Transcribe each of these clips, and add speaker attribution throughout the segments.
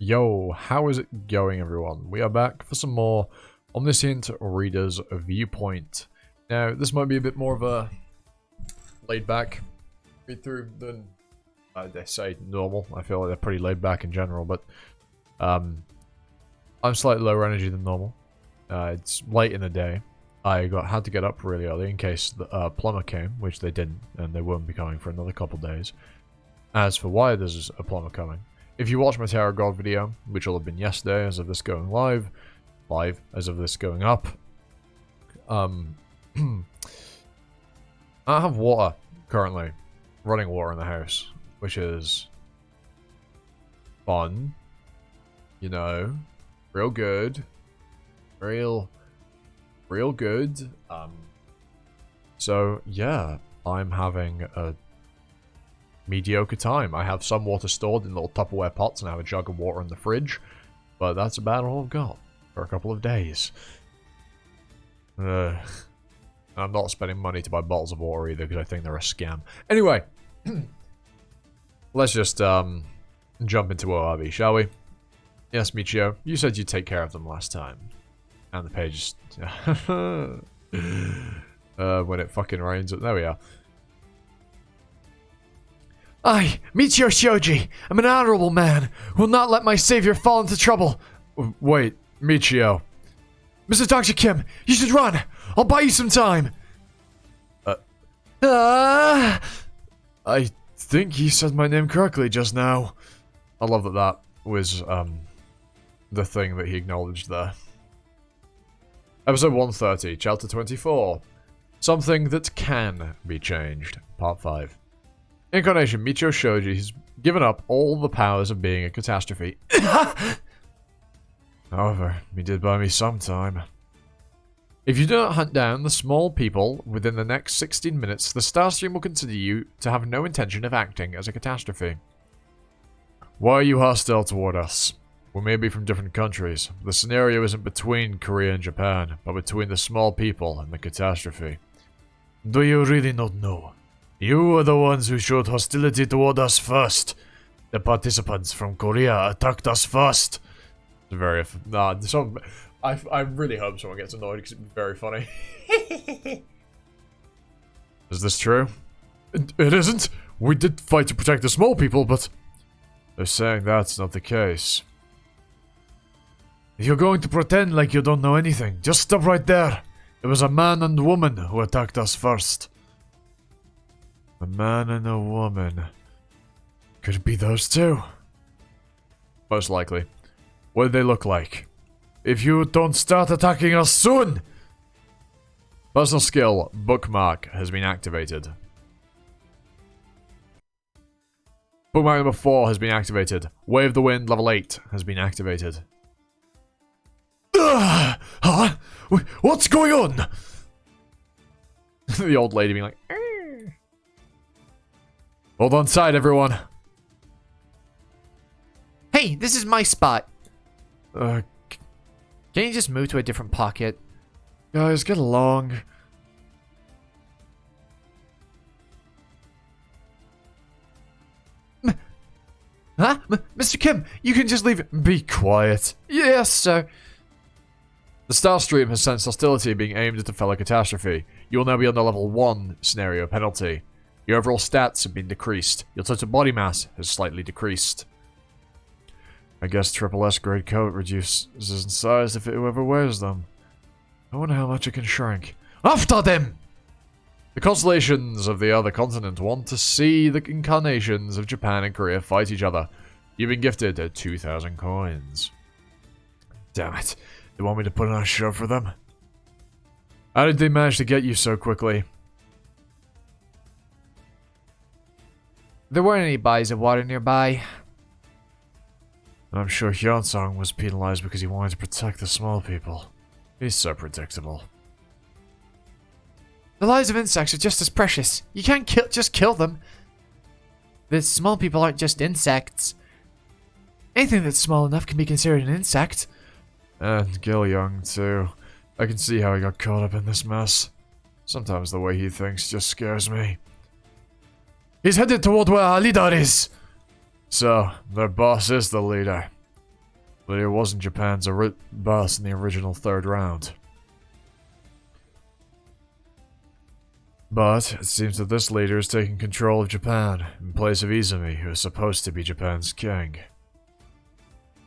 Speaker 1: Yo, how is it going, everyone? We are back for some more Omniscient Reader's Viewpoint. Now, this might be a bit more of a laid-back read-through than, they say, normal. I feel like they're pretty laid-back in general, but I'm slightly lower energy than normal. It's late in the day. I had to get up really early in case the plumber came, which they didn't, and they won't be coming for another couple days. As for why there's a plumber coming, if you watch my Tarot God video, which will have been yesterday as of this going live as of this going up, I have water currently, running water in the house, which is fun, you know, real good, real good. So yeah, I'm having a mediocre time. I have some water stored in little Tupperware pots and I have a jug of water in the fridge, but that's about all I've got for a couple of days. I'm not spending money to buy bottles of water either because I think they're a scam. Anyway, let's just jump into ORV, shall we? Yes, Michio, you said you'd take care of them last time. And the page when it fucking rains. There we are.
Speaker 2: I, Michio Shoji, am an honorable man who will not let my savior fall into trouble.
Speaker 1: Wait, Michio.
Speaker 2: Mr. Dr. Kim, you should run. I'll buy you some time.
Speaker 1: I think he said my name correctly just now. I love that that was, the thing that he acknowledged there. Episode 130, Chapter 24. Something that can be changed. Part 5. Incarnation Michio Shoji has given up all the powers of being a catastrophe. However, he did buy me some time. If you do not hunt down the small people within the next 16 minutes, the Starstream will consider you to have no intention of acting as a catastrophe. Why are you hostile toward us? We may be from different countries. The scenario isn't between Korea and Japan, but between the small people and the catastrophe.
Speaker 3: Do you really not know? You are the ones who showed hostility toward us first. The participants from Korea attacked us first.
Speaker 1: It's very... I really hope someone gets annoyed because it's very funny. Is this true?
Speaker 3: It isn't. We did fight to protect the small people, but...
Speaker 1: They're saying that's not the case.
Speaker 3: If you're going to pretend like you don't know anything, just stop right there. It was a man and woman who attacked us first.
Speaker 1: A man and a woman.
Speaker 3: Could it be those two?
Speaker 1: Most likely. What did they look like?
Speaker 3: If you don't start attacking us soon!
Speaker 1: Personal skill bookmark has been activated. Bookmark number 4 has been activated. Wave the Wind level 8 has been activated.
Speaker 3: Huh? What's going on?
Speaker 1: The old lady being like, hold on tight, everyone.
Speaker 2: Hey, this is my spot.
Speaker 1: Can
Speaker 2: you just move to a different pocket?
Speaker 1: Guys, get along.
Speaker 2: Huh? Mr. Kim, you can just leave.
Speaker 1: Be quiet.
Speaker 2: Yes, sir.
Speaker 1: The Starstream has sensed hostility being aimed at a fellow catastrophe. You will now be under level 1 scenario penalty. Your overall stats have been decreased. Your total body mass has slightly decreased. I guess triple S grade coat reduces in size if whoever wears them. I wonder how much it can shrink.
Speaker 3: After them!
Speaker 1: The constellations of the other continent want to see the incarnations of Japan and Korea fight each other. You've been gifted 2,000 coins.
Speaker 3: Damn it. They want me to put on a show for them?
Speaker 1: How did they manage to get you so quickly?
Speaker 2: There weren't any bodies of water nearby.
Speaker 1: I'm sure Hyunsong was penalized because he wanted to protect the small people. He's so predictable.
Speaker 2: The lives of insects are just as precious. You can't just kill them. The small people aren't just insects. Anything that's small enough can be considered an insect.
Speaker 1: And Gil Young, too. I can see how he got caught up in this mess. Sometimes the way he thinks just scares me.
Speaker 3: He's headed toward where our leader is.
Speaker 1: So, their boss is the leader.
Speaker 3: But it wasn't Japan's birth in the original third round. But it seems that this leader is taking control of Japan in place of Izumi, who is supposed to be Japan's king.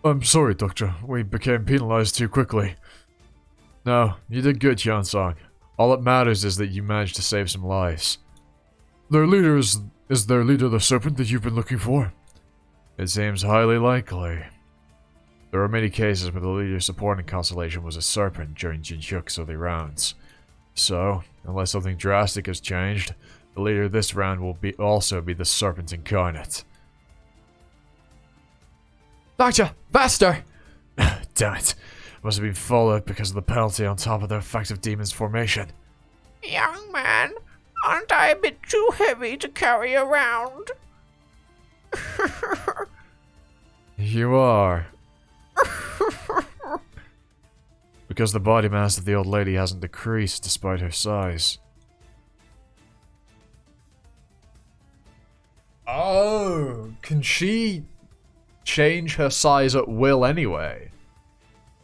Speaker 3: I'm sorry, Doctor. We became penalized too quickly. No, you did good, Hyunsong. All that matters is that you managed to save some lives. Their leader is their leader the serpent that you've been looking for? It seems highly likely. There are many cases where the leader's supporting constellation was a serpent during Jinhyuk's early rounds. So, unless something drastic has changed, the leader this round will also be the serpent incarnate.
Speaker 2: Doctor, faster!
Speaker 3: Damn it. Must have been followed because of the penalty on top of the effect of Demon's formation.
Speaker 4: Young man, aren't I a bit too heavy to carry around?
Speaker 3: You are. Because the body mass of the old lady hasn't decreased despite her size.
Speaker 1: Oh, can she change her size at will anyway?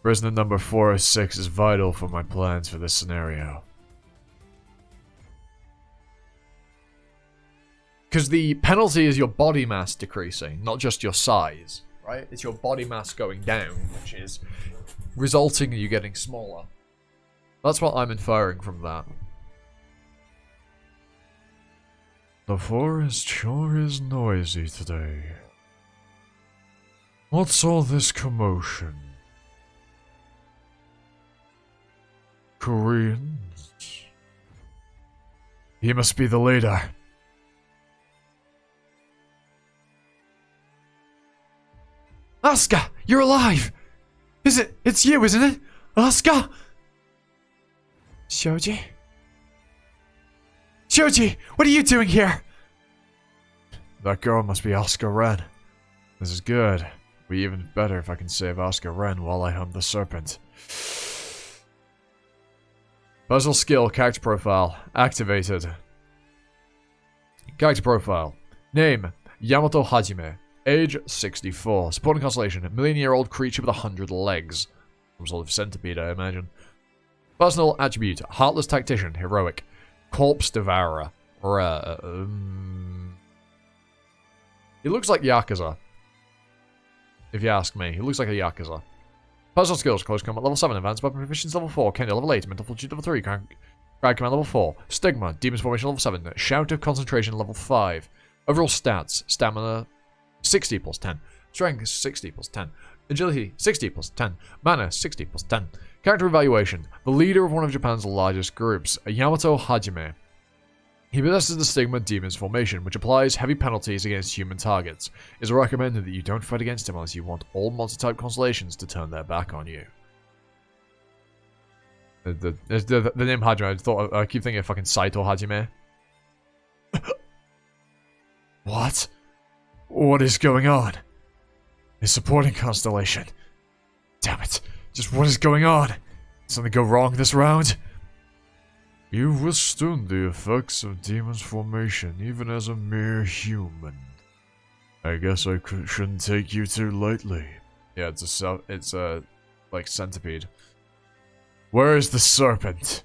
Speaker 3: Prisoner number 406 is vital for my plans for this scenario.
Speaker 1: Because the penalty is your body mass decreasing, not just your size, right? It's your body mass going down, which is resulting in you getting smaller. That's what I'm inferring from that.
Speaker 3: The forest sure is noisy today. What's all this commotion? Koreans? He must be the leader.
Speaker 2: Asuka, you're alive! It's you, isn't it? Asuka? Shoji? Shoji, what are you doing here?
Speaker 3: That girl must be Asuka Ren. This is good. It'll be even better if I can save Asuka Ren while I hunt the serpent.
Speaker 1: Personal skill, character profile, activated. Character profile. Name, Yamato Hajime. Age, 64. Supporting constellation, a million-year-old creature with 100 legs. Some sort of centipede, I imagine. Personal attribute, heartless tactician, heroic. Corpse devourer. He looks like Yakuza. If you ask me, he looks like a Yakuza. Personal skills, close combat level 7, advanced weapon proficiency level 4, Kendo level 8, mental fortitude level 3, crowd command level 4, stigma, demon's formation level 7, shout of concentration level 5. Overall stats, stamina 60 plus 10, strength 60 plus 10, agility 60 plus 10, mana 60 plus 10. Character evaluation, the leader of one of Japan's largest groups, Yamato Hajime. He possesses the Stigma Demon's Formation, which applies heavy penalties against human targets. It is recommended that you don't fight against him unless you want all monster-type constellations to turn their back on you. The name Hajime, I keep thinking of fucking Saito Hajime.
Speaker 3: What? What is going on? His supporting constellation. Damn it. Just what is going on? Did something go wrong this round? You withstood the effects of Demon's Formation, even as a mere human. I guess I shouldn't take you too lightly.
Speaker 1: Yeah, it's a like centipede.
Speaker 3: Where is the serpent?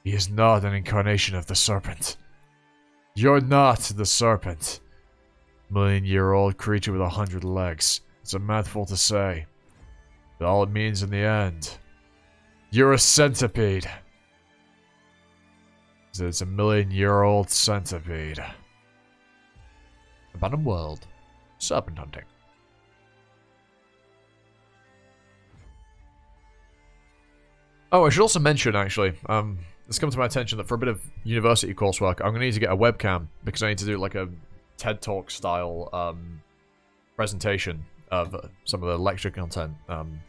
Speaker 3: He is not an incarnation of the serpent. You're not the serpent. Million-year-old creature with 100 legs. It's a mouthful to say. But all it means in the end... You're a centipede. It's a million-year-old centipede.
Speaker 1: Abandoned world. Serpent hunting. Oh, I should also mention, actually, it's come to my attention that for a bit of university coursework, I'm going to need to get a webcam, because I need to do, like, a TED Talk style, presentation of some of the lecture content.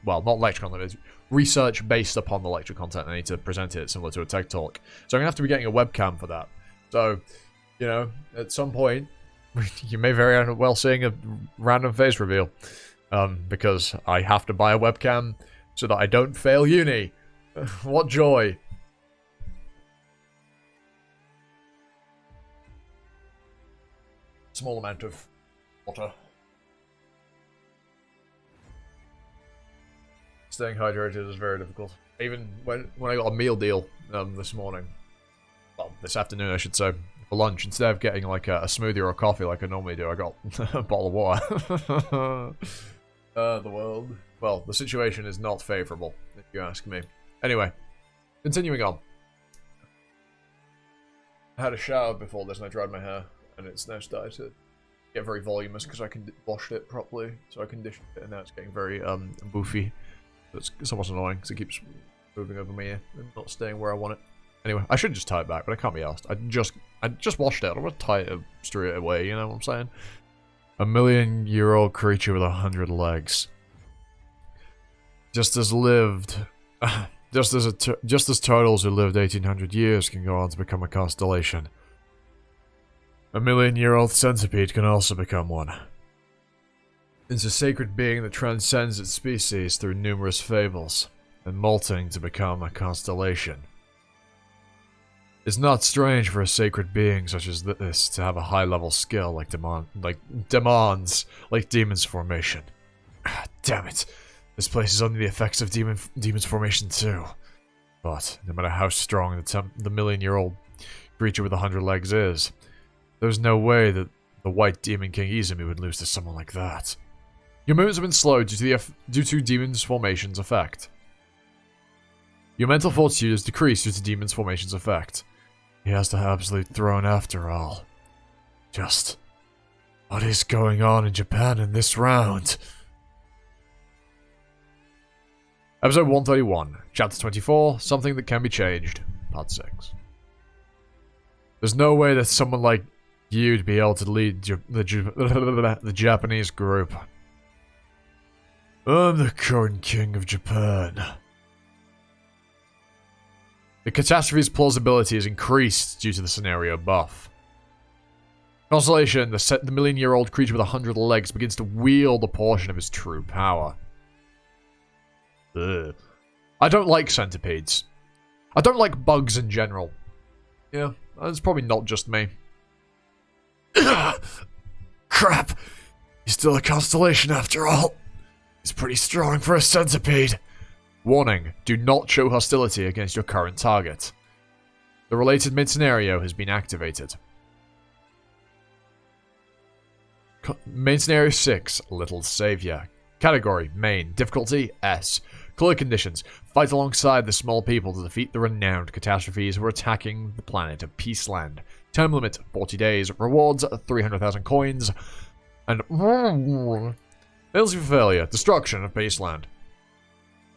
Speaker 1: Well, not lecture content, it's research based upon the lecture content. I need to present it similar to a TED Talk. So I'm going to have to be getting a webcam for that. So, you know, at some point, you may very well seeing a random face reveal. Because I have to buy a webcam so that I don't fail uni. What joy. Small amount of water. Staying hydrated is very difficult. Even when I got a meal deal this morning, well, this afternoon I should say, for lunch, instead of getting like a smoothie or a coffee like I normally do, I got a bottle of water. The world. Well, the situation is not favorable, if you ask me. Anyway, continuing on. I had a shower before this and I dried my hair, and it's now started to get very voluminous because I washed it properly, so I conditioned it, and now it's getting very boofy. It's somewhat annoying because it keeps moving over my ear and not staying where I want it. Anyway, I should just tie it back, but I can't be asked. I just washed it. I don't want to tie it straight away, you know what I'm saying?
Speaker 3: A million-year-old creature with 100 legs. Just as turtles who lived 1800 years can go on to become a constellation. A million-year-old centipede can also become one. It's a sacred being that transcends its species through numerous fables, and molting to become a constellation. It's not strange for a sacred being such as this to have a high-level skill like Demon's Formation. Damn it. This place is under the effects of Demon's Formation too. But, no matter how strong the million-year-old creature with 100 legs is, there's no way that the White Demon King Izumi would lose to someone like that. Your movements have been slowed due to Demon's Formation's effect. Your mental fortitude is decreased due to Demon's Formation's effect. He has the absolute throne after all. Just, what is going on in Japan in this round?
Speaker 1: Episode 131, Chapter 24, Something That Can Be Changed, Part 6. There's no way that someone like you'd be able to lead the Japanese group.
Speaker 3: I'm the current king of Japan.
Speaker 1: The catastrophe's plausibility is increased due to the scenario buff. Constellation, the million-year-old creature with 100 legs, begins to wield a portion of his true power. Ugh. I don't like centipedes. I don't like bugs in general. Yeah, that's probably not just me.
Speaker 3: Crap! He's still a constellation after all. He's pretty strong for a centipede.
Speaker 1: Warning, do not show hostility against your current target. The related mid-scenario has been activated. Main Scenario 6, Little Savior. Category, Main. Difficulty, S. Color conditions, fight alongside the small people to defeat the renowned catastrophes who are attacking the planet of Peaceland. Time limit, 40 days. Rewards, 300,000 coins. And penalty for failure, destruction of Peaceland.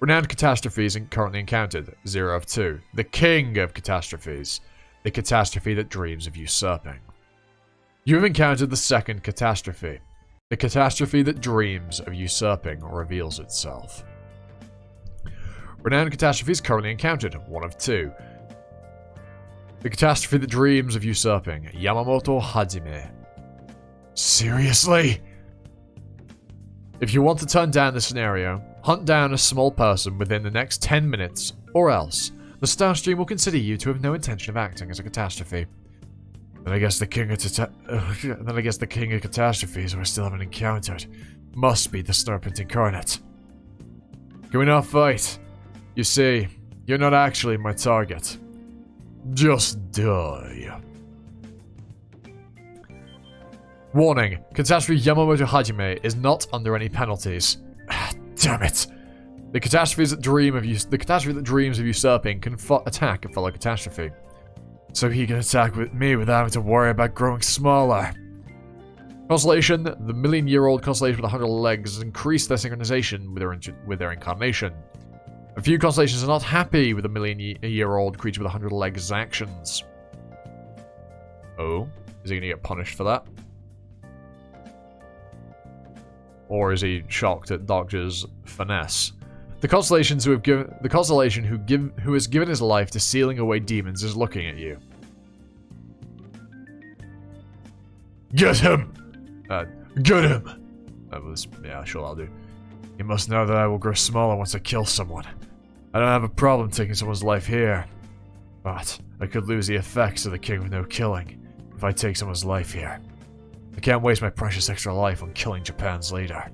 Speaker 1: Renowned catastrophes currently encountered, 0 of 2. The king of catastrophes. The catastrophe that dreams of usurping. You have encountered the second catastrophe. The catastrophe that dreams of usurping reveals itself. Renowned catastrophes currently encountered, 1 of 2. The catastrophe that dreams of usurping, Yamamoto Hajime.
Speaker 3: Seriously?
Speaker 1: If you want to turn down the scenario, hunt down a small person within the next 10 minutes, or else the Starstream will consider you to have no intention of acting as a catastrophe.
Speaker 3: Then I guess the king of catastrophes who I still haven't encountered must be the Serpent Incarnate.
Speaker 1: Can we not fight? You see, you're not actually my target.
Speaker 3: Just die.
Speaker 1: Warning, Catastrophe Yamamoto Hajime is not under any penalties.
Speaker 3: Damn it.
Speaker 1: The catastrophe that dreams of usurping can attack a fellow catastrophe.
Speaker 3: So he can attack me without having to worry about growing smaller.
Speaker 1: Constellation, the million-year-old constellation with 100 legs has increased their synchronization with their incarnation. A few constellations are not happy with the million-year-old creature with 100 legs' actions. Oh? Is he going to get punished for that? Or is he shocked at Doctor's finesse? The constellation who has given his life to sealing away demons is looking at you.
Speaker 3: Get him! Get him!
Speaker 1: Yeah, sure, I'll do.
Speaker 3: You must know that I will grow smaller once I kill someone. I don't have a problem taking someone's life here. But I could lose the effects of the King of No Killing if I take someone's life here. I can't waste my precious extra life on killing Japan's leader.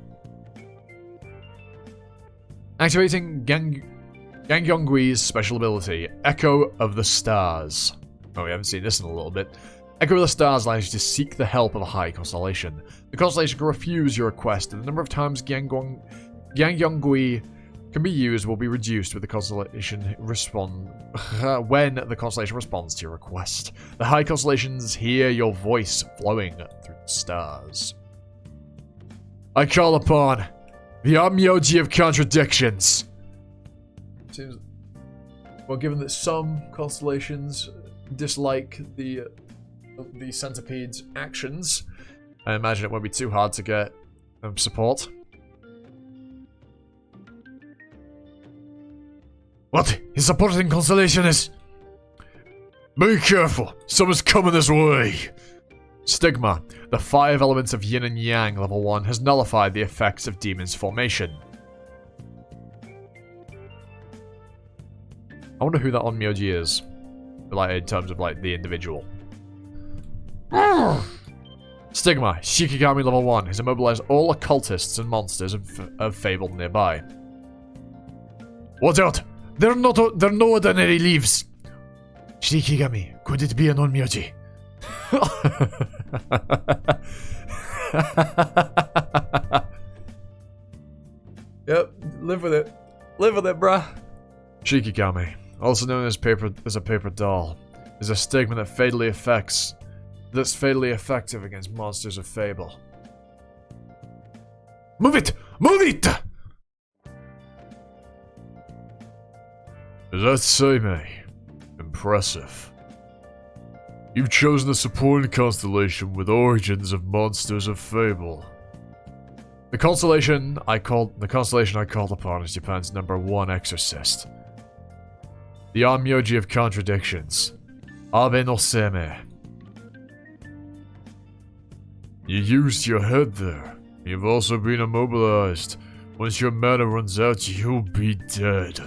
Speaker 1: Activating Gangyonggui's special ability, Echo of the Stars. Oh, we haven't seen this in a little bit. Echo of the Stars allows you to seek the help of a high constellation. The constellation can refuse your request, and the number of times Gangyonggui can be used will be reduced with the constellation when the constellation responds to your request. The high constellations hear your voice flowing through the stars. I call upon the Omniscient of contradictions. Seems well, given that some constellations dislike the centipede's actions, I imagine it won't be too hard to get support.
Speaker 3: What? His supporting constellation is... Be careful! Someone's coming this way!
Speaker 1: Stigma. The 5 elements of yin and yang level 1 has nullified the effects of Demon's formation. I wonder who that Onmyoji is. Like, in terms of, like, the individual. Stigma. Shikigami level 1 has immobilized all occultists and monsters of Fable nearby.
Speaker 3: Watch out! They're no ordinary leaves! Shikigami, could it be an Onmyoji?
Speaker 1: Yep, live with it. Live with it, bruh. Shikigami, also known as a paper doll, is a stigma that's fatally effective against monsters of Fable.
Speaker 3: Move it! Move it!
Speaker 1: That's Seimei. Impressive. You've chosen a supporting constellation with origins of monsters of Fable. The constellation I called upon is Japan's #1 exorcist. The Onmyoji of contradictions. Abe no Seimei. You used your head there. You've also been immobilized. Once your mana runs out, you'll be dead.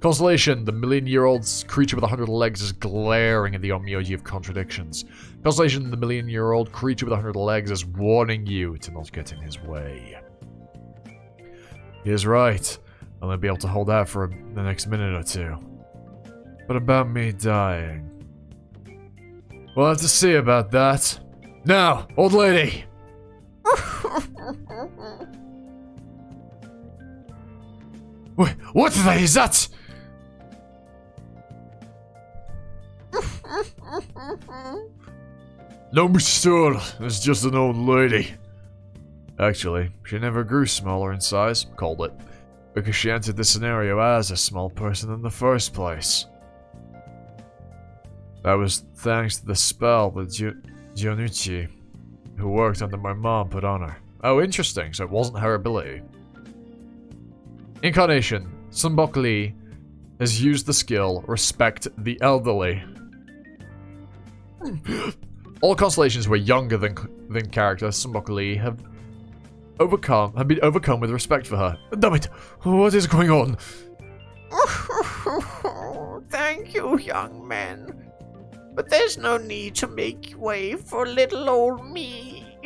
Speaker 1: Constellation, the million-year-old creature with 100 legs, is glaring at the Onmyoji of contradictions. Constellation, the million-year-old creature with 100 legs, is warning you to not get in his way. He is right. I'll only be able to hold out for the next minute or two. But about me dying... we'll have to see about that. Now, old lady!
Speaker 3: What the is that?
Speaker 1: No, Mr. It's just an old lady. Actually, she never grew smaller in size, called it, because she entered the scenario as a small person in the first place. That was thanks to the spell that Gionucci, who worked under my mom, put on her. Oh, interesting, so it wasn't her ability. Incarnation, Sunbok Lee has used the skill Respect the Elderly. All constellations who are younger than character Sunbok Lee have been overcome with respect for her.
Speaker 3: Damn it! What is going on?
Speaker 4: Thank you, young man. But there's no need to make way for little old me.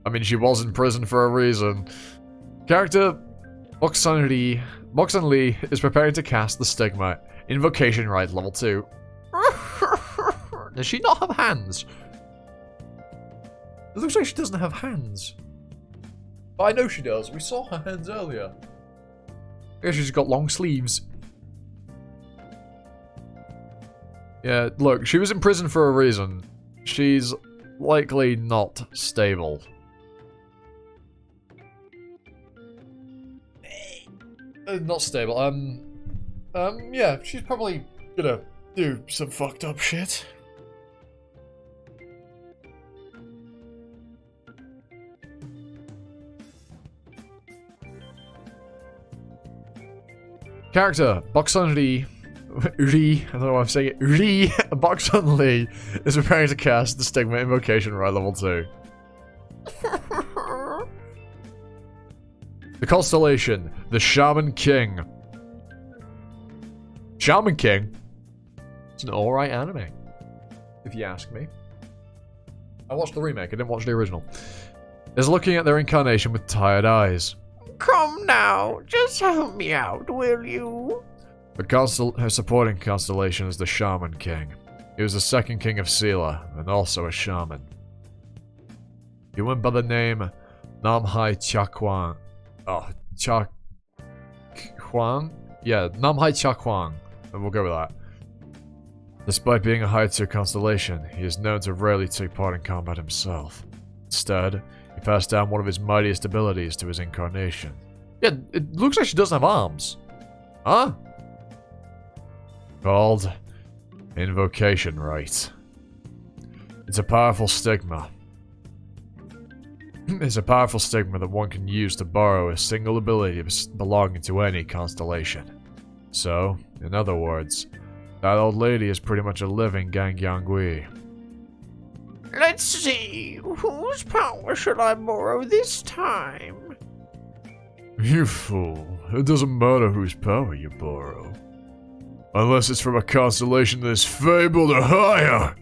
Speaker 1: I mean, she was in prison for a reason. Character Boksan Lee is preparing to cast the Stigma. Invocation Rite level 2. Does she not have hands? It looks like she doesn't have hands. But I know she does. We saw her hands earlier. I guess she's got long sleeves. Yeah, look, she was in prison for a reason. She's likely not stable. Not stable. Yeah, she's probably gonna do some fucked up shit. Character, Boksan Lee, I don't know why I'm saying it, Boksan Lee is preparing to cast the Stigma Invocation Rite level 2. The constellation, the Shaman King. Shaman King? It's an alright anime, if you ask me. I watched the remake, I didn't watch the original. is looking at their incarnation with tired eyes.
Speaker 4: Come now, just help me out, will you?
Speaker 3: Her supporting constellation is the Shaman King. He was the second king of Sela, and also a shaman. He went by the name Namhai Chakwang. Oh, Chakwang? Yeah, Namhai Chakwang. And we'll go with that. Despite being a high tier constellation, he is known to rarely take part in combat himself. Instead, he passed down one of his mightiest abilities to his incarnation.
Speaker 1: Yeah, it looks like she doesn't have arms. Huh?
Speaker 3: Called Invocation Rite. It's a powerful stigma. It's a powerful stigma that one can use to borrow a single ability belonging to any constellation. So, in other words, that old lady is pretty much a living Gangyangui.
Speaker 4: Let's see, whose power should I borrow this time?
Speaker 3: You fool. It doesn't matter whose power you borrow. Unless it's from a constellation that is fabled or higher.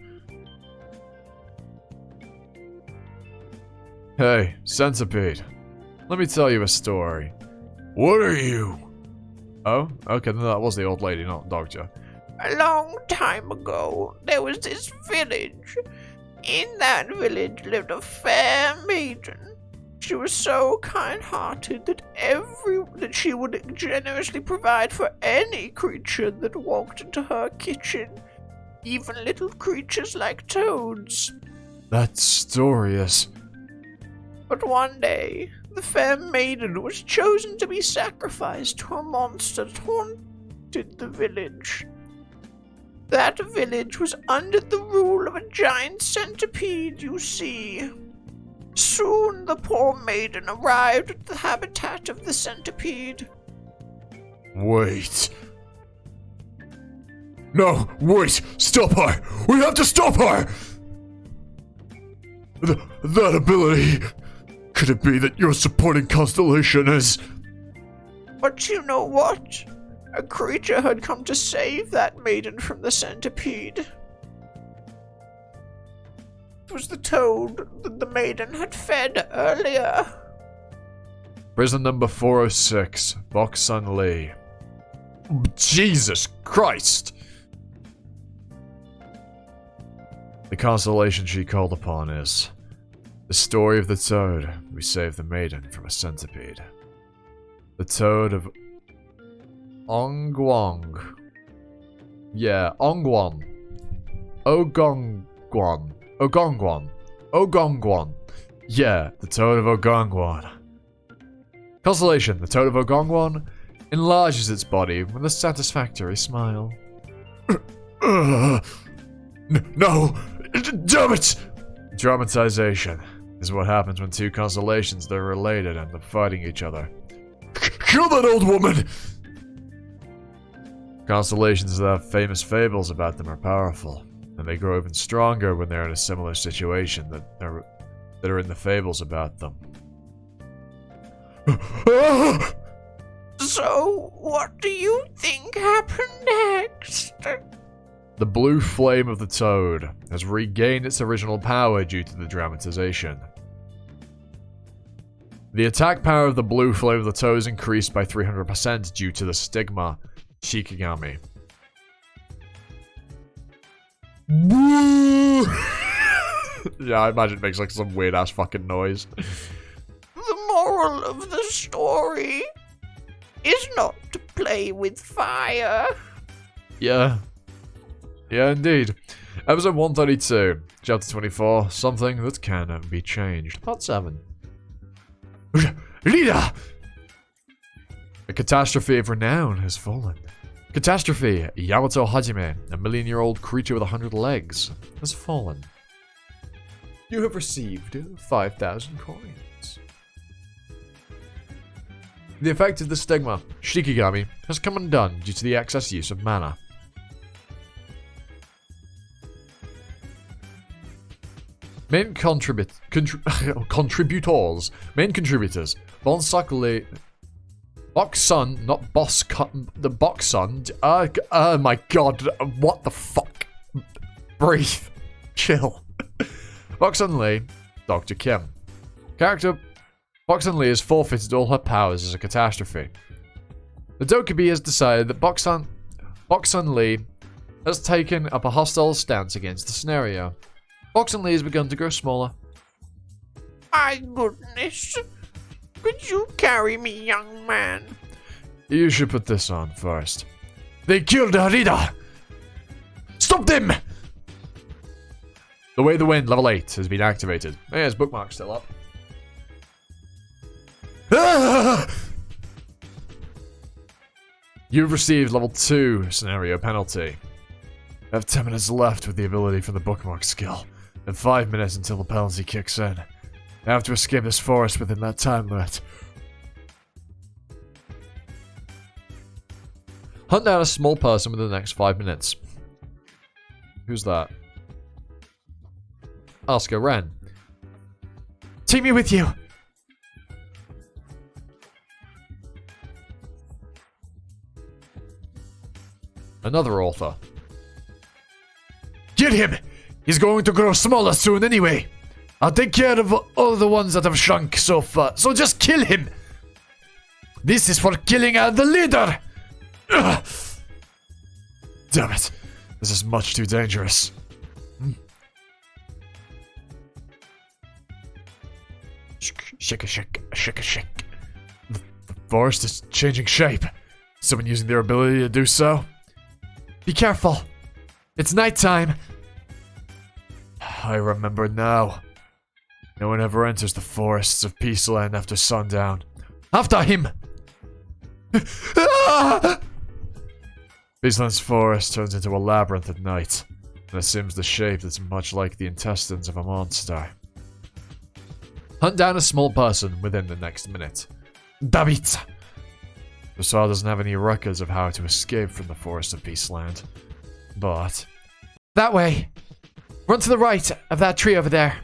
Speaker 3: Hey, Centipede. Let me tell you a story. What are you?
Speaker 1: Oh, okay, then that was the old lady, not Doctor.
Speaker 4: A long time ago, there was this village. In that village lived a fair maiden. She was so kind-hearted that she would generously provide for any creature that walked into her kitchen, even little creatures like toads.
Speaker 3: That story is...
Speaker 4: But one day, the fair maiden was chosen to be sacrificed to a monster that haunted the village. That village was under the rule of a giant centipede, you see. Soon the poor maiden arrived at the habitat of the centipede.
Speaker 3: Wait. No, wait! Stop her! We have to stop her! That ability... Could it be that your supporting constellation is...
Speaker 4: But you know what? A creature had come to save that maiden from the centipede. It was the toad that the maiden had fed earlier.
Speaker 3: Prison number 406, Boksun Lee.
Speaker 1: Jesus Christ!
Speaker 3: The constellation she called upon is... The story of the toad who saved the maiden from a centipede. The toad of...
Speaker 1: Ongwang. Yeah, Ongwon. Ogongwon. Ogongwon. Ogongwon.
Speaker 3: Yeah, the toad of Ogongwon.
Speaker 1: Constellation, the toad of Ogongwon, enlarges its body with a satisfactory smile.
Speaker 3: No! Damn it!
Speaker 1: Dramatization is what happens when two constellations that are related end up fighting each other.
Speaker 3: Kill that old woman!
Speaker 1: Constellations that have famous fables about them are powerful, and they grow even stronger when they're in a similar situation that are in the fables about them.
Speaker 4: So, what do you think happened next?
Speaker 1: The blue flame of the toad has regained its original power due to the dramatization. The attack power of the blue flame of the toad is increased by 300% due to the stigma Shikigami. Yeah, I imagine it makes like some weird ass fucking noise.
Speaker 4: The moral of the story is not to play with fire.
Speaker 1: Yeah. Yeah, indeed. Episode 132, Chapter 24, Something That Can Be Changed. Part 7.
Speaker 3: Leader!
Speaker 1: A catastrophe of renown has fallen. Catastrophe, Yamato Hajime, a million-year-old creature with 100 legs, has fallen. You have received 5,000 coins. The effect of the stigma, Shikigami, has come undone due to the excess use of mana. Main contributors. Main contributors. Boksun, not the Boksun. Oh my god, what the fuck? Breathe. Chill. Boksun Lee, Dr. Kim. Character Boxan Lee has forfeited all her powers as a catastrophe. The Dokubi has decided that Boxan Lee has taken up a hostile stance against the scenario. Boxan Lee has begun to grow smaller.
Speaker 4: My goodness. Could you carry me, young man?
Speaker 3: You should put this on first. They killed Harida! Stop them!
Speaker 1: The Way of the Wind, level 8, has been activated. There's bookmark still up.
Speaker 3: Ah!
Speaker 1: You've received level 2 scenario penalty.
Speaker 3: I have 10 minutes left with the ability for the bookmark skill, and 5 minutes until the penalty kicks in. I have to escape this forest within that time limit.
Speaker 1: Hunt down a small person within the next 5 minutes. Who's that? Asuka Ren.
Speaker 2: Take me with you.
Speaker 1: Another author.
Speaker 3: Get him! He's going to grow smaller soon anyway. I'll take care of all the ones that have shrunk so far, so just kill him! This is for killing the leader! Ugh. Damn it. This is much too dangerous. Shake. The forest is changing shape. Someone using their ability to do so?
Speaker 2: Be careful. It's nighttime.
Speaker 3: I remember now. No one ever enters the forests of Peaceland after sundown.
Speaker 2: After him.
Speaker 3: Peaceland's forest turns into a labyrinth at night, and assumes the shape that's much like the intestines of a monster.
Speaker 1: Hunt down a small person within the next minute.
Speaker 3: Dammit! Basar doesn't have any records of how to escape from the forest of Peaceland, but...
Speaker 2: That way. Run to the right of that tree over there.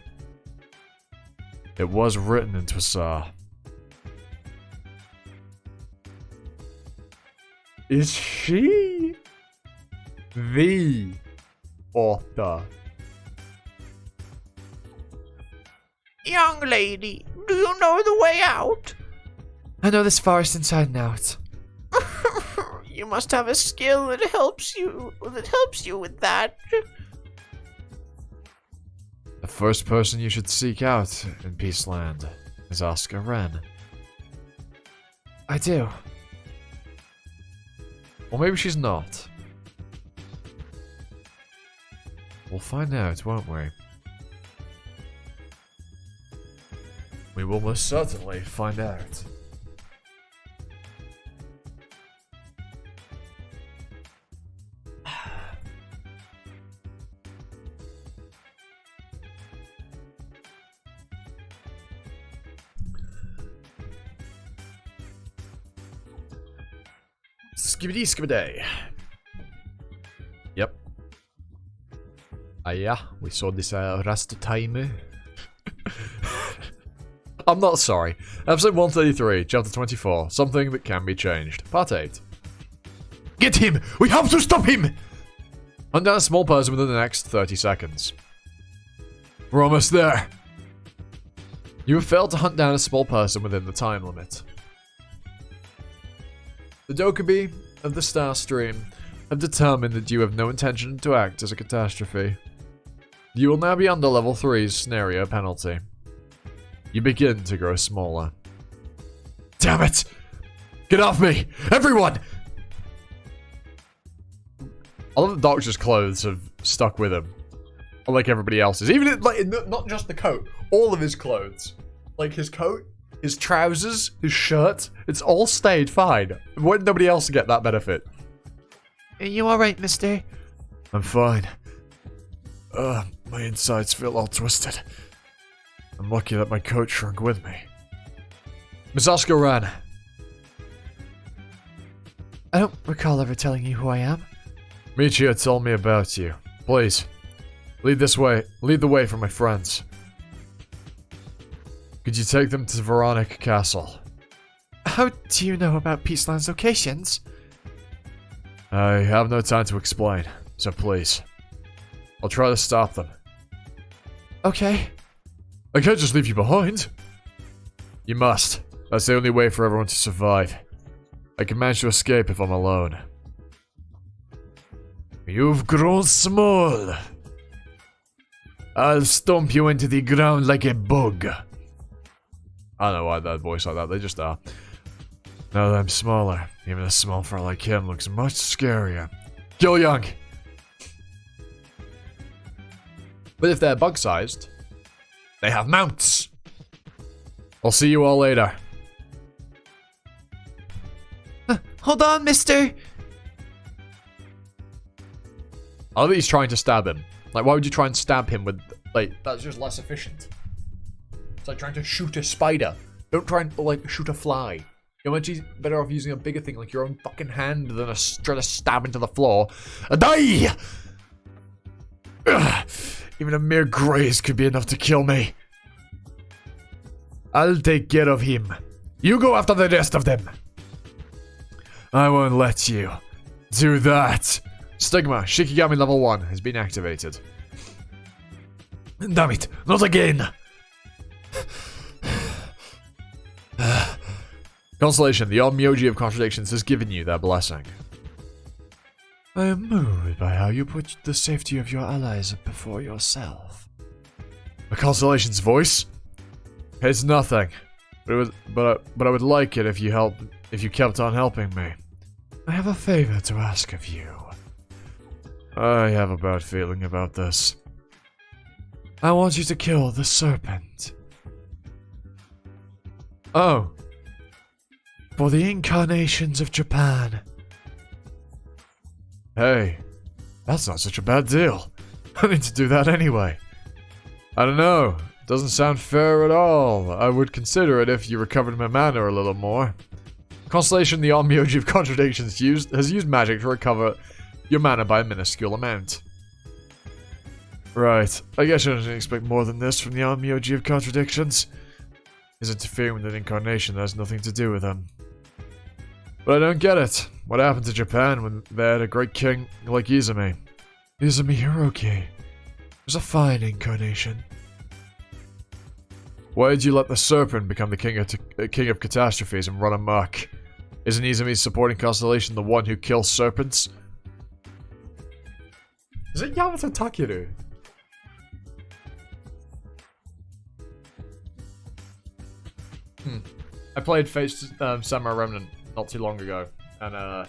Speaker 3: It was written in Basar.
Speaker 1: Is she the author?
Speaker 4: Young lady, do you know the way out?
Speaker 2: I know this forest inside and out.
Speaker 4: You must have a skill that helps you with that.
Speaker 3: The first person you should seek out in Peaceland is Asuka Ren.
Speaker 2: I do.
Speaker 1: Or maybe she's not.
Speaker 3: We'll find out, won't we? We will most certainly find out.
Speaker 1: Skibbity. Yep. Yeah, we saw this last time. I'm not sorry. Episode 133, Chapter 24. Something that can be changed. Part 8.
Speaker 3: Get him! We have to stop him!
Speaker 1: Hunt down a small person within the next 30 seconds.
Speaker 3: We're almost there.
Speaker 1: You have failed to hunt down a small person within the time limit. The Dokubi of the Star Stream have determined that you have no intention to act as a catastrophe. You will now be under level 3's scenario penalty. You begin to grow smaller.
Speaker 3: Damn it! Get off me! Everyone!
Speaker 1: All of the Doctor's clothes have stuck with him. Unlike everybody else's. Even, like, not just the coat. All of his clothes. Like, his coat, his trousers, his shirt. It's all stayed fine. Why did nobody else get that benefit?
Speaker 2: Are you alright, mister?
Speaker 3: I'm fine. My insides feel all twisted. I'm lucky that my coat shrunk with me.
Speaker 1: Miss Asuka Ren.
Speaker 2: I don't recall ever telling you who I am.
Speaker 3: Michio told me about you. Please, lead the way for my friends. Could you take them to Veronica Castle?
Speaker 2: How do you know about Peaceland's locations?
Speaker 3: I have no time to explain, so please. I'll try to stop them.
Speaker 2: Okay.
Speaker 3: I can't just leave you behind. You must. That's the only way for everyone to survive. I can manage to escape if I'm alone. You've grown small. I'll stomp you into the ground like a bug. I don't know why that voice like that, they just are. Now that I'm smaller, even a small fella like him looks much scarier. Kill Young!
Speaker 1: But if they're bug-sized, they have mounts.
Speaker 3: I'll see you all later.
Speaker 2: Hold on, mister.
Speaker 1: I love that he's trying to stab him. Like, why would you try and stab him with, like, that's just less efficient. It's like trying to shoot a spider. Don't try and, like, shoot a fly. You're much better off using a bigger thing like your own fucking hand than trying to stab into the floor. Die!
Speaker 3: Ugh. Even a mere graze could be enough to kill me. I'll take care of him. You go after the rest of them. I won't let you do that.
Speaker 1: Stigma, Shikigami level 1 has been activated.
Speaker 3: Damn it, not again.
Speaker 1: Constellation, the Onmyoji of Contradictions has given you their blessing.
Speaker 3: I am moved by how you put the safety of your allies before yourself.
Speaker 1: A Constellation's voice? It's nothing. But I would like it if you kept on helping me.
Speaker 3: I have a favor to ask of you. I have a bad feeling about this. I want you to kill the serpent.
Speaker 1: Oh.
Speaker 3: For the incarnations of Japan.
Speaker 1: Hey, that's not such a bad deal. I need to do that anyway. I don't know. Doesn't sound fair at all. I would consider it if you recovered my mana a little more. Constellation, the Onmyoji of Contradictions has used magic to recover your mana by a minuscule amount.
Speaker 3: Right. I guess I didn't expect more than this from the Onmyoji of Contradictions. He's interfering with an incarnation that has nothing to do with him.
Speaker 1: But I don't get it. What happened to Japan when they had a great king like Izumi?
Speaker 3: Izumi Hiroki was a fine incarnation.
Speaker 1: Why did you let the serpent become the king of catastrophes and run amok? Isn't Izumi's supporting constellation the one who kills serpents? Is it Yamato Takeru? I played Fate's Samurai Remnant not too long ago, and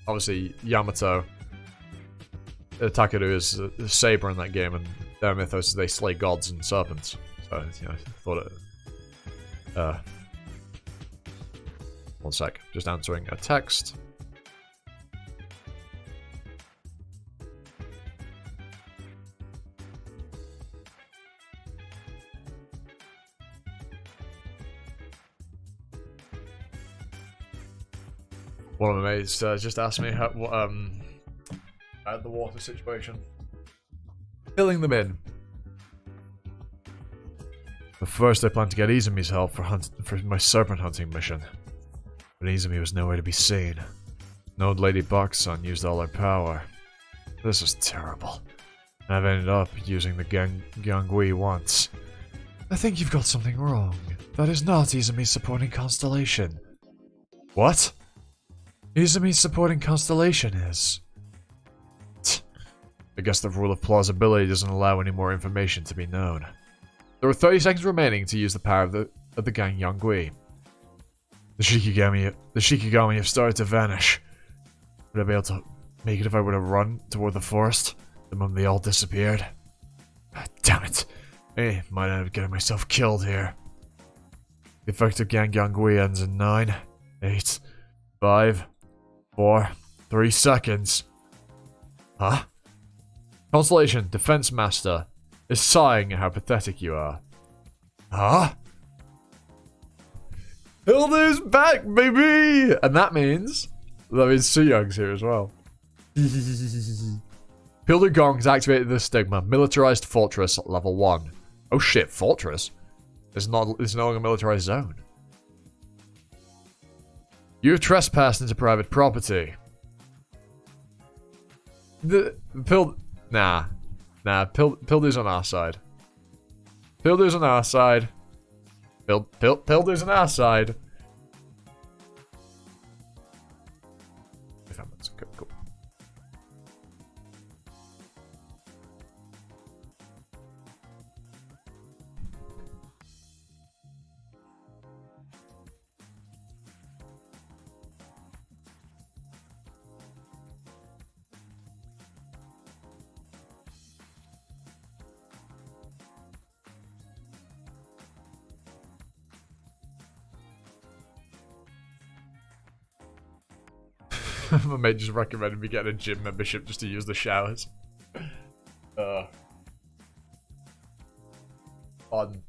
Speaker 1: obviously Yamato Takeru is a saber in that game, and their mythos is they slay gods and serpents. So, you know, I thought it... one sec, just answering a text. One of my mates just asked me how, the water situation. Filling them in. But first I plan to get Izumi's help for my serpent hunting mission. But Izumi was nowhere to be seen. An old lady Baksan used all her power. This is terrible. And I've ended up using the Gangui once.
Speaker 3: I think you've got something wrong. That is not Izumi's supporting constellation.
Speaker 1: What?
Speaker 3: Izumi's supporting constellation is.
Speaker 1: I guess the rule of plausibility doesn't allow any more information to be known. There are 30 seconds remaining to use the power of the Gang Yangui.
Speaker 3: The Shikigami have started to vanish. Would I be able to make it if I would have run toward the forest the moment they all disappeared? Ah, damn it. I might end up getting myself killed here. The effective Gang Yangui ends in 9, 8, 5, 4, 3 seconds.
Speaker 1: Huh? Constellation, Defense Master, is sighing at how pathetic you are.
Speaker 3: Huh?
Speaker 1: Hilda's back, baby! And that means Suyung's here as well. Hilda Gong has activated the Stigma, Militarized Fortress, level 1. Oh shit, Fortress? It's no longer a militarized zone. You have trespassed into private property. Pildu's on our side. Pildu's on our side. Pildu's on our side. Okay, cool. My mate just recommended me getting a gym membership just to use the showers. Fun.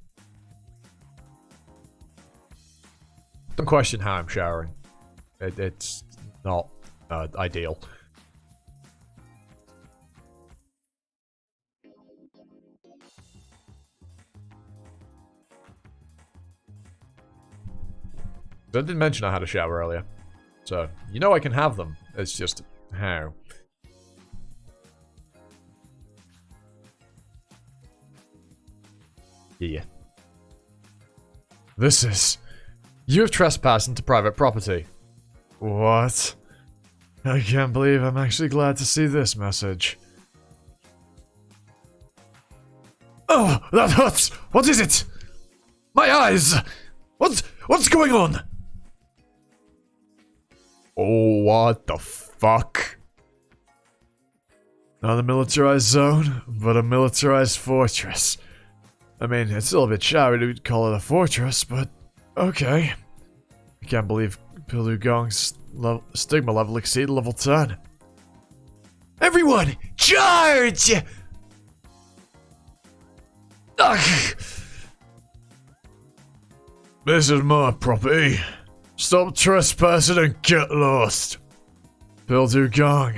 Speaker 1: Don't question how I'm showering. It's not ideal. I didn't mention I had a shower earlier. So, you know I can have them. It's just how. Yeah. This is... You have trespassed into private property.
Speaker 3: What? I can't believe I'm actually glad to see this message. Oh, that hurts! What is it? My eyes! What's going on?
Speaker 1: Oh, what the fuck?
Speaker 3: Not a militarized zone, but a militarized fortress. I mean, it's still a bit shabby to call it a fortress, but okay. I can't believe Pildu Gong's stigma level exceeded level 10. Everyone, charge! Ugh. This is my property. Stop trespassing and get lost. Pildu Gong.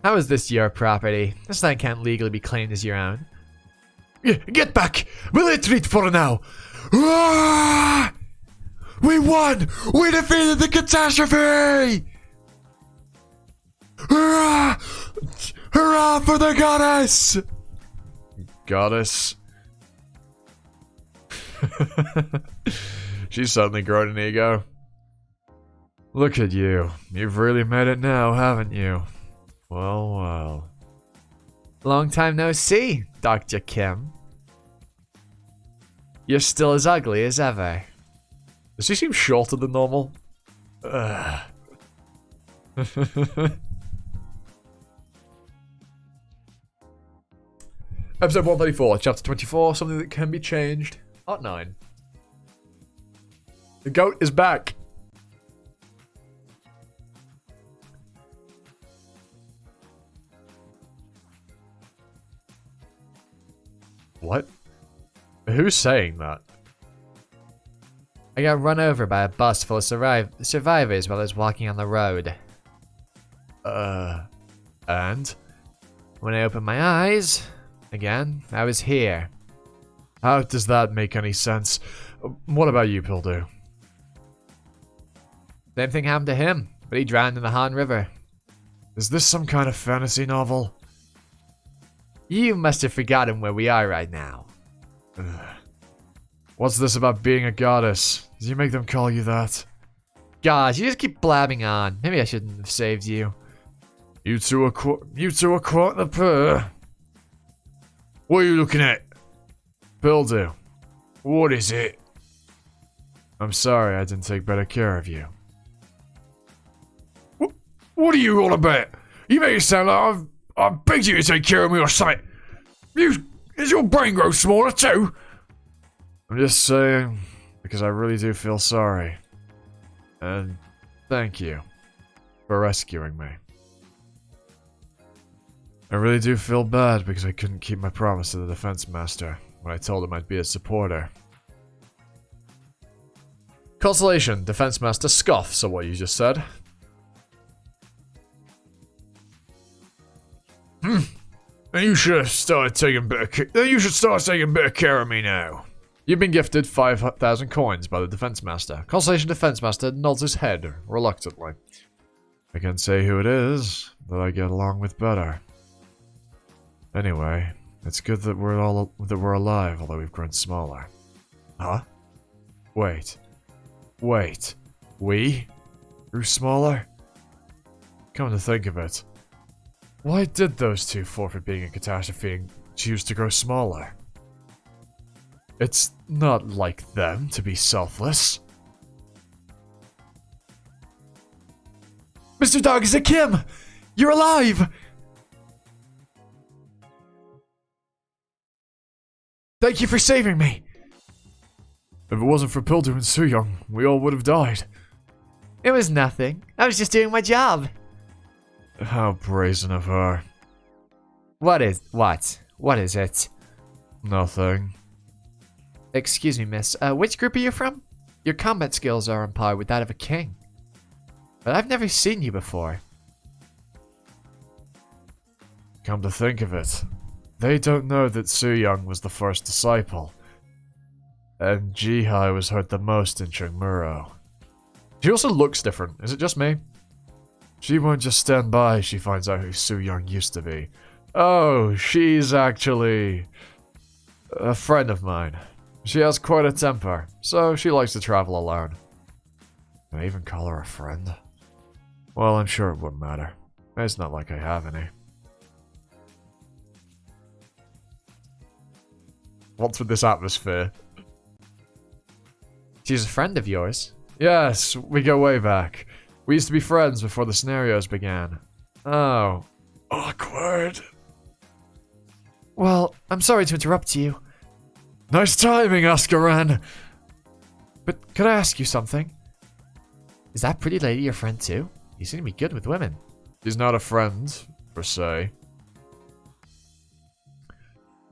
Speaker 2: How is this your property? This land can't legally be claimed as your own.
Speaker 3: Get back! Retreat for now! Ah! We won! We defeated the catastrophe! Hurrah! Hurrah for the goddess!
Speaker 1: Goddess. She's suddenly grown an ego.
Speaker 3: Look at you. You've really made it now, haven't you? Well, well.
Speaker 2: Long time no see, Dr. Kim. You're still as ugly as ever.
Speaker 1: Does she seem shorter than normal? Episode 134, chapter 24, something that can be changed. Part 9. The goat is back. What? Who's saying that?
Speaker 2: I got run over by a bus full of survivors while I was walking on the road.
Speaker 1: And?
Speaker 2: When I opened my eyes, again, I was here.
Speaker 3: How does that make any sense? What about you, Pildu?
Speaker 2: Same thing happened to him, but he drowned in the Han River.
Speaker 3: Is this some kind of fantasy novel?
Speaker 2: You must have forgotten where we are right now.
Speaker 3: What's this about being a goddess? Did you make them call you that?
Speaker 2: Gosh, you just keep blabbing on. Maybe I shouldn't have saved you.
Speaker 3: You two are quite the pair. What are you looking at? Pildu. What is it? I'm sorry I didn't take better care of you. What are you all about? You make it sound like I begged you to take care of me or something. Is your brain grow smaller too? I'm just saying, because I really do feel sorry. And thank you for rescuing me. I really do feel bad because I couldn't keep my promise to the defense master when I told him I'd be a supporter.
Speaker 1: Consolation, defense master scoffs at what you just said.
Speaker 3: And you should have started taking better. You should start taking better care of me now.
Speaker 1: You've been gifted 5,000 coins by the Defense Master. Constellation Defense Master nods his head reluctantly.
Speaker 3: I can't say who it is, that I get along with better. Anyway, it's good that we're alive, although we've grown smaller.
Speaker 1: Huh?
Speaker 3: Wait. We grew smaller? Come to think of it, why did those two forfeit being a catastrophe and choose to grow smaller? It's not like them to be selfless.
Speaker 2: Mr. Dog, is it Kim? You're alive! Thank you for saving me.
Speaker 3: If it wasn't for Pildu and Soo-young, we all would have died.
Speaker 2: It was nothing. I was just doing my job.
Speaker 3: How brazen of her.
Speaker 2: What is it?
Speaker 3: Nothing.
Speaker 2: Excuse me, miss. Which group are you from? Your combat skills are on par with that of a king. But I've never seen you before.
Speaker 3: Come to think of it, they don't know that Soo-young was the first disciple. And Jihai was hurt the most in Chungmuro.
Speaker 1: She also looks different. Is it just me?
Speaker 3: She won't just stand by if she finds out who Soo-young used to be.
Speaker 1: Oh, she's actually a friend of mine. She has quite a temper, so she likes to travel alone.
Speaker 3: Can I even call her a friend? Well, I'm sure it wouldn't matter. It's not like I have any.
Speaker 1: What's with this atmosphere?
Speaker 2: She's a friend of yours.
Speaker 1: Yes, we go way back. We used to be friends before the scenarios began. Oh.
Speaker 3: Awkward.
Speaker 2: Well, I'm sorry to interrupt you.
Speaker 3: Nice timing, Askaran!
Speaker 2: But could I ask you something? Is that pretty lady your friend too? You seem to be good with women.
Speaker 1: She's not a friend, per se.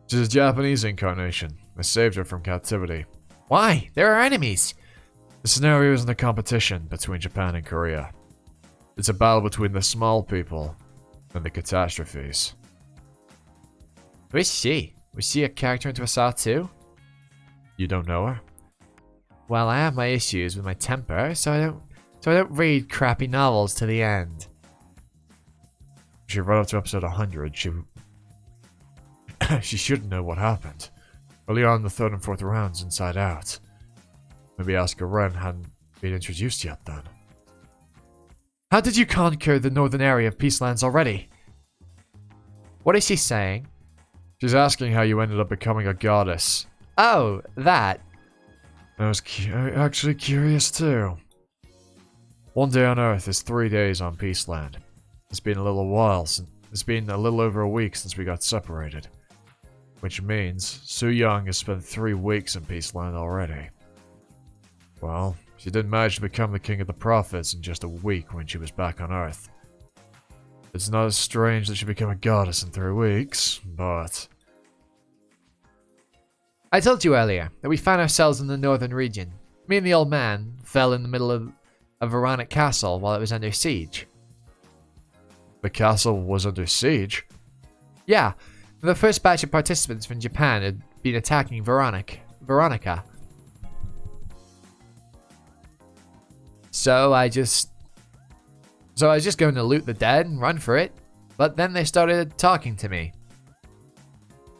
Speaker 1: She's a Japanese incarnation. I saved her from captivity.
Speaker 2: Why? They're our enemies.
Speaker 1: The scenario isn't a competition between Japan and Korea. It's a battle between the small people and the catastrophes.
Speaker 2: Who is she? Was she a character into Assault too?
Speaker 1: You don't know her?
Speaker 2: Well, I have my issues with my temper, so I don't read crappy novels to the end.
Speaker 1: If she right up to episode 100, she should know what happened. Early on in the third and fourth rounds, Inside Out. Maybe Asuka Ren hadn't been introduced yet then.
Speaker 2: How did you conquer the northern area of Peacelands already? What is she saying?
Speaker 1: She's asking how you ended up becoming a goddess.
Speaker 2: Oh, that.
Speaker 3: I was actually curious too.
Speaker 1: One day on Earth is 3 days on Peaceland. It's been a little while since. It's been a little over a week since we got separated. Which means Soo-young has spent 3 weeks in Peaceland already. Well, she did manage to become the king of the prophets in just a week when she was back on Earth. It's not as strange that she became a goddess in 3 weeks, but...
Speaker 2: I told you earlier that we found ourselves in the northern region. Me and the old man fell in the middle of a Veronic castle while it was under siege.
Speaker 1: The castle was under siege?
Speaker 2: Yeah, the first batch of participants from Japan had been attacking Veronica. So I was just going to loot the dead and run for it, but then they started talking to me.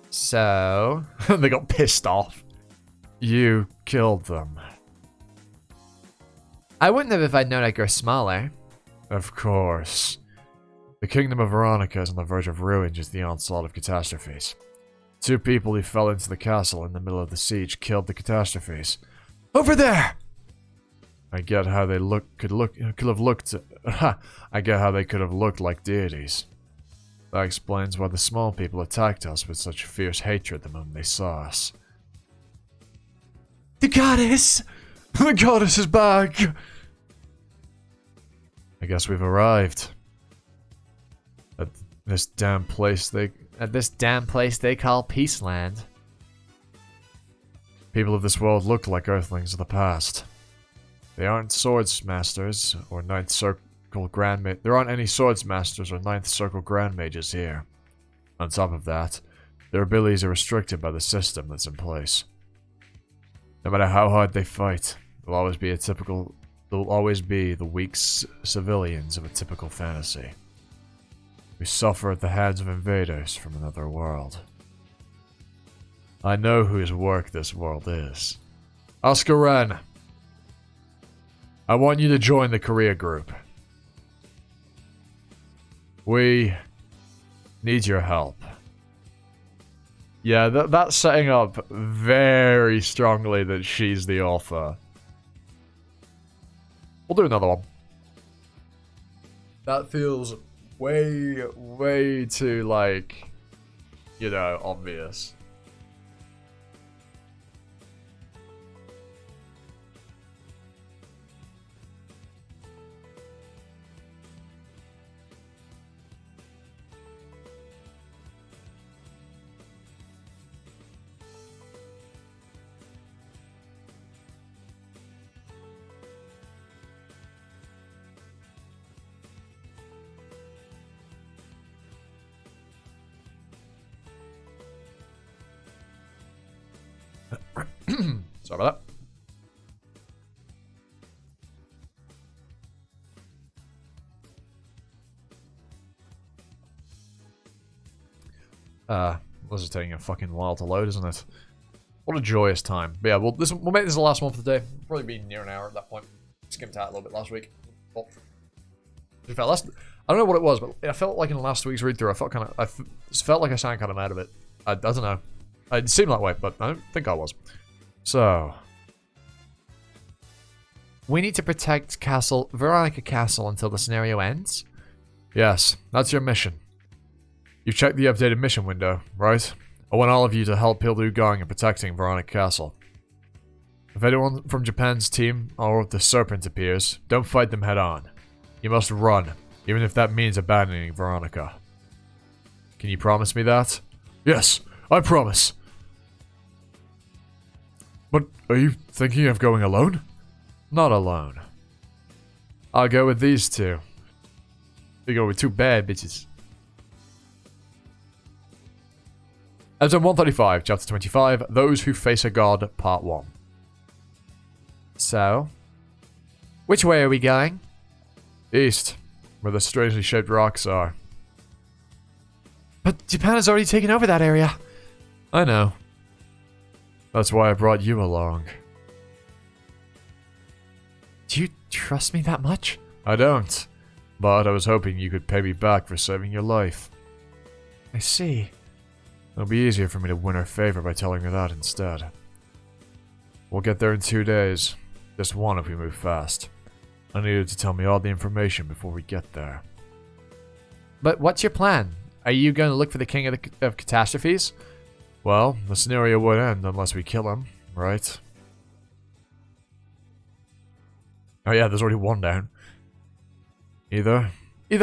Speaker 2: So...
Speaker 1: They got pissed off.
Speaker 3: You killed them.
Speaker 2: I wouldn't have if I'd known I'd grow smaller.
Speaker 3: Of course. The kingdom of Veronica is on the verge of ruin due to the onslaught of catastrophes. 2 people who fell into the castle in the middle of the siege killed the catastrophes.
Speaker 2: Over there!
Speaker 3: I get how they could have looked like deities. That explains why the small people attacked us with such fierce hatred the moment they saw us.
Speaker 2: The goddess!
Speaker 3: The goddess is back! I guess we've arrived. At this damn place they
Speaker 2: call Peaceland.
Speaker 3: People of this world look like Earthlings of the past. They aren't swords masters or ninth circle grand ma- There aren't any swords masters or ninth circle grand mages here. On top of that, their abilities are restricted by the system that's in place. No matter how hard they fight, they'll always be the weak civilians of a typical fantasy. We suffer at the hands of invaders from another world. I know whose work this world is. Oscar Wren, I want you to join the Korea group. We need your help. Yeah, that's setting up very strongly that she's the alpha. We'll do another one. That feels way too, like, you know, obvious. Sorry about that. This is taking a fucking while to load, isn't it? What a joyous time. But yeah, we'll make this the last one for the day. Probably be near an hour at that point. Skimped out a little bit last week. I don't know what it was, but I felt like in last week's read through, I felt like I sounded kind of mad of it. I don't know. It seemed that way, but I don't think I was. So,
Speaker 2: we need to protect Veronica Castle until the scenario ends?
Speaker 3: Yes, that's your mission. You've checked the updated mission window, right? I want all of you to help Pildu Gong in protecting Veronica Castle. If anyone from Japan's team or the Serpent appears, don't fight them head on. You must run, even if that means abandoning Veronica. Can you promise me that? Yes, I promise. But are you thinking of going alone? Not alone. I'll go with these two. They go with two bad bitches. Episode 135, Chapter 25, Those Who Face a God, Part 1.
Speaker 2: So, which way are we going?
Speaker 3: East, where the strangely shaped rocks are.
Speaker 2: But Japan has already taken over that area.
Speaker 3: I know. That's why I brought you along.
Speaker 2: Do you trust me that much?
Speaker 3: I don't. But I was hoping you could pay me back for saving your life.
Speaker 2: I see.
Speaker 3: It'll be easier for me to win her favor by telling her that instead. We'll get there in 2 days. Just one if we move fast. I need her to tell me all the information before we get there.
Speaker 2: But what's your plan? Are you going to look for the King of Catastrophes?
Speaker 3: Well, the scenario would end unless we kill him, right? Oh yeah, there's already one down. Either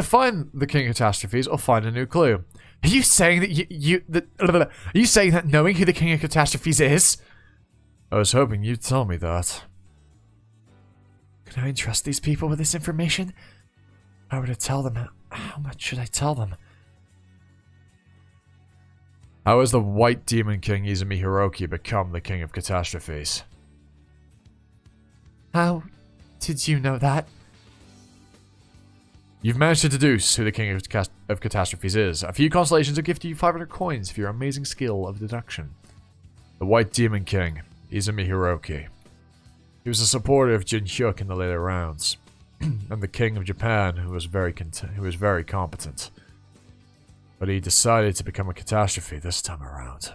Speaker 3: find the King of Catastrophes or find a new clue.
Speaker 2: Are you saying that are you saying that knowing who the King of Catastrophes is?
Speaker 3: I was hoping you'd tell me that.
Speaker 2: Can I entrust these people with this information? If I were to tell them, how much should I tell them?
Speaker 3: How has the White Demon King Izumi Hiroki become the King of Catastrophes?
Speaker 2: How did you know that?
Speaker 3: You've managed to deduce who the King of Catastrophes is. A few constellations will gift you 500 coins for your amazing skill of deduction. The White Demon King, Izumi Hiroki. He was a supporter of Jin Hyuk in the later rounds, and the King of Japan, who was very competent. But he decided to become a catastrophe this time around.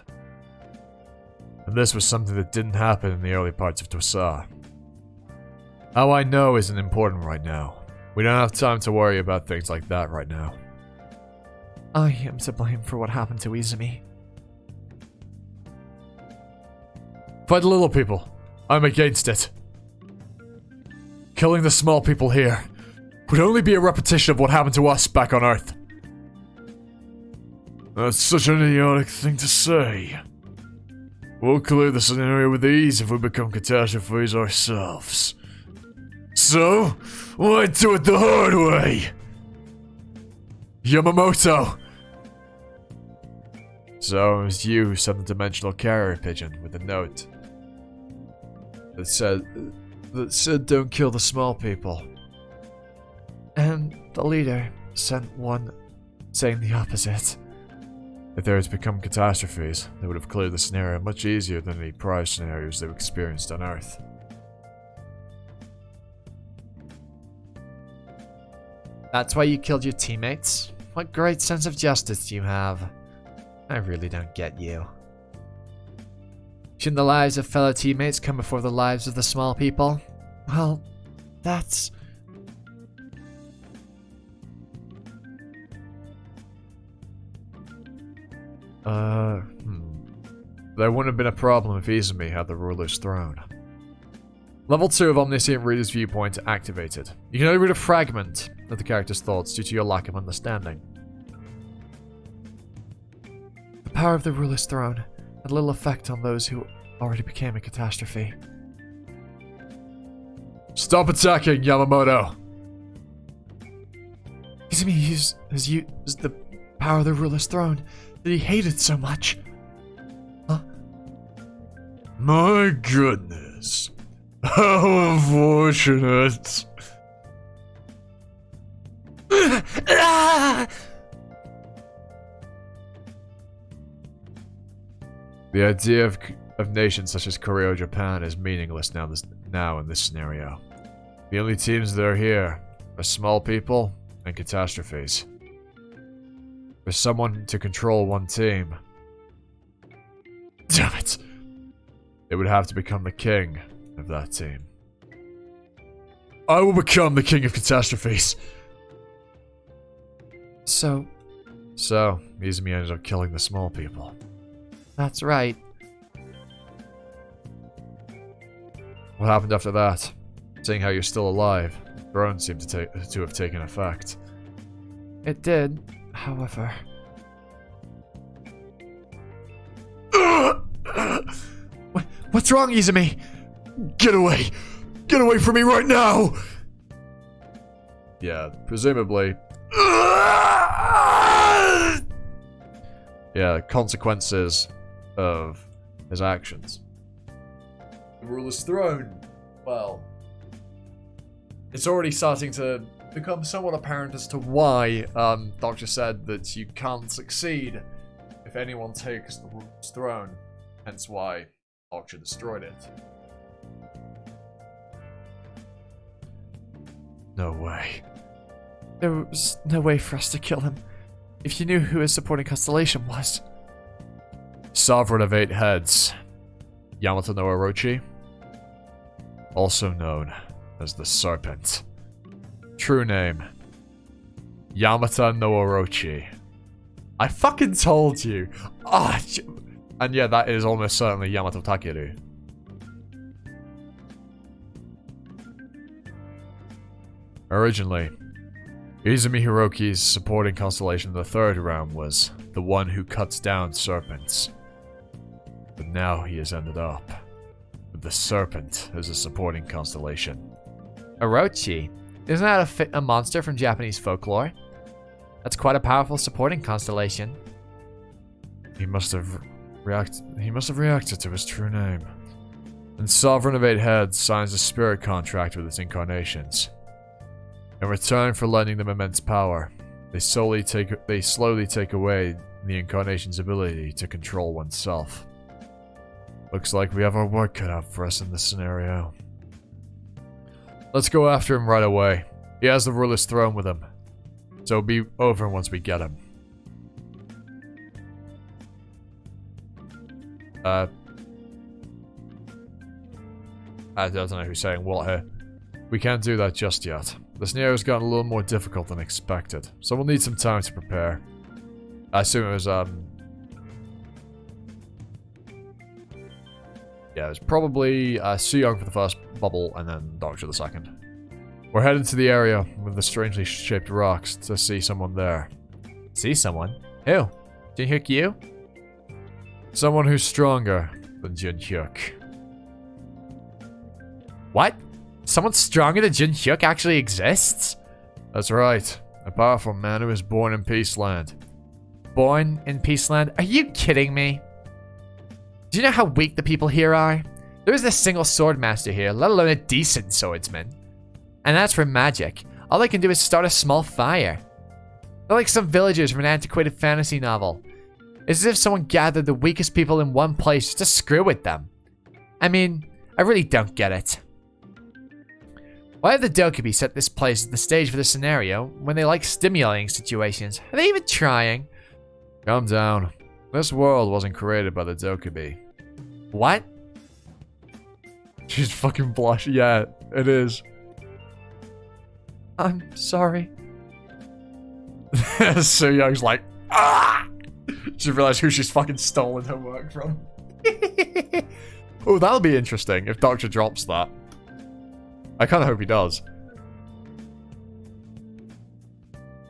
Speaker 3: And this was something that didn't happen in the early parts of Tosa. How I know isn't important right now. We don't have time to worry about things like that right now.
Speaker 2: I am to blame for what happened to Izumi.
Speaker 3: Fight the little people. I'm against it. Killing the small people here would only be a repetition of what happened to us back on Earth. That's such an idiotic thing to say. We'll clear the scenario with ease if we become catastrophes ourselves. So, why do it the hard way? Yamamoto! So, it was you who sent the dimensional carrier pigeon with a note. that said don't kill the small people.
Speaker 2: And the leader sent one saying the opposite.
Speaker 3: If there had become catastrophes, they would have cleared the scenario much easier than any prior scenarios they've experienced on Earth.
Speaker 2: That's why you killed your teammates? What great sense of justice do you have? I really don't get you. Shouldn't the lives of fellow teammates come before the lives of the small people? Well, that's...
Speaker 3: There wouldn't have been a problem if Izumi had the ruler's throne. Level 2 of Omniscient Reader's Viewpoint activated. You can only read a fragment of the character's thoughts due to your lack of understanding.
Speaker 2: The power of the ruler's throne had little effect on those who already became a catastrophe.
Speaker 3: Stop attacking, Yamamoto!
Speaker 2: Izumi has used the power of the ruler's throne that he hated so much. Huh?
Speaker 3: My goodness. How unfortunate. The idea of nations such as Korea or Japan is meaningless now in this scenario. The only teams that are here are small people and catastrophes. For someone to control one team, damn it, it would have to become the king of that team. I will become the king of catastrophes.
Speaker 2: So,
Speaker 3: Izumi ended up killing the small people.
Speaker 2: that's right.
Speaker 3: What happened after that? Seeing how you're still alive, the throne seemed to have taken effect.
Speaker 2: It did, however. What's wrong, Izumi?
Speaker 3: Get away! Get away from me right now! Yeah, presumably. Yeah, consequences of his actions. The ruler's throne. Well, it's already starting to become somewhat apparent as to why Doctor said that you can't succeed if anyone takes the ruler's throne. Hence why Doctor destroyed it. No way.
Speaker 2: There was no way for us to kill him. If you knew who his supporting constellation was.
Speaker 3: Sovereign of 8 heads. Yamato no Orochi. Also known as the Serpent. True name. Yamata no Orochi. I fucking told you! And yeah, that is almost certainly Yamato Takeru. Originally, Izumi Hiroki's supporting constellation in the 3rd realm was the one who cuts down serpents. But now he has ended up with the serpent as a supporting constellation.
Speaker 2: Orochi? Isn't that a monster from Japanese folklore? That's quite a powerful supporting constellation.
Speaker 3: He must have reacted to his true name. And Sovereign of 8 Heads signs a spirit contract with its incarnations. In return for lending them immense power, they slowly take away the incarnation's ability to control oneself. Looks like we have our work cut out for us in this scenario. Let's go after him right away. He has the ruler's throne with him, so it'll be over once we get him. I don't know who's saying what here. We can't do that just yet. The scenario's gotten a little more difficult than expected, so we'll need some time to prepare. I assume it was, yeah, it was probably Suyong for the first bubble, and then Doctor the second. We're heading to the area with the strangely shaped rocks to see someone there.
Speaker 2: See someone? Who? Jin-hyuk you?
Speaker 3: Someone who's stronger than Jin-hyuk.
Speaker 2: What? Someone stronger than Jin-hyuk actually exists?
Speaker 3: That's right. A powerful man who was born in Peaceland.
Speaker 2: Born in Peaceland? Are you kidding me? Do you know how weak the people here are? There isn't a single sword master here, let alone a decent swordsman. And as for magic, all they can do is start a small fire. They're like some villagers from an antiquated fantasy novel. It's as if someone gathered the weakest people in one place just to screw with them. I mean, I really don't get it. Why have the Dokubi set this place as the stage for this scenario when they like stimulating situations? Are they even trying?
Speaker 3: Calm down. This world wasn't created by the Dokubi.
Speaker 2: What?
Speaker 3: She's fucking blush. Yeah, it is.
Speaker 2: I'm sorry.
Speaker 3: So Young's like, ah! She realized who she's fucking stolen her work from. Oh, that'll be interesting if Doctor drops that. I kind of hope he does.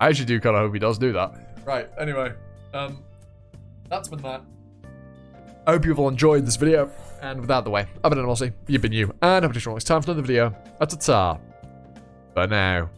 Speaker 3: I actually do kind of hope he does do that. Right, anyway. That's been that. I hope you've all enjoyed this video. And with that out of the way, I've been Animosity, you've been you, and I hope it's time for another video. Ta-ta. For now.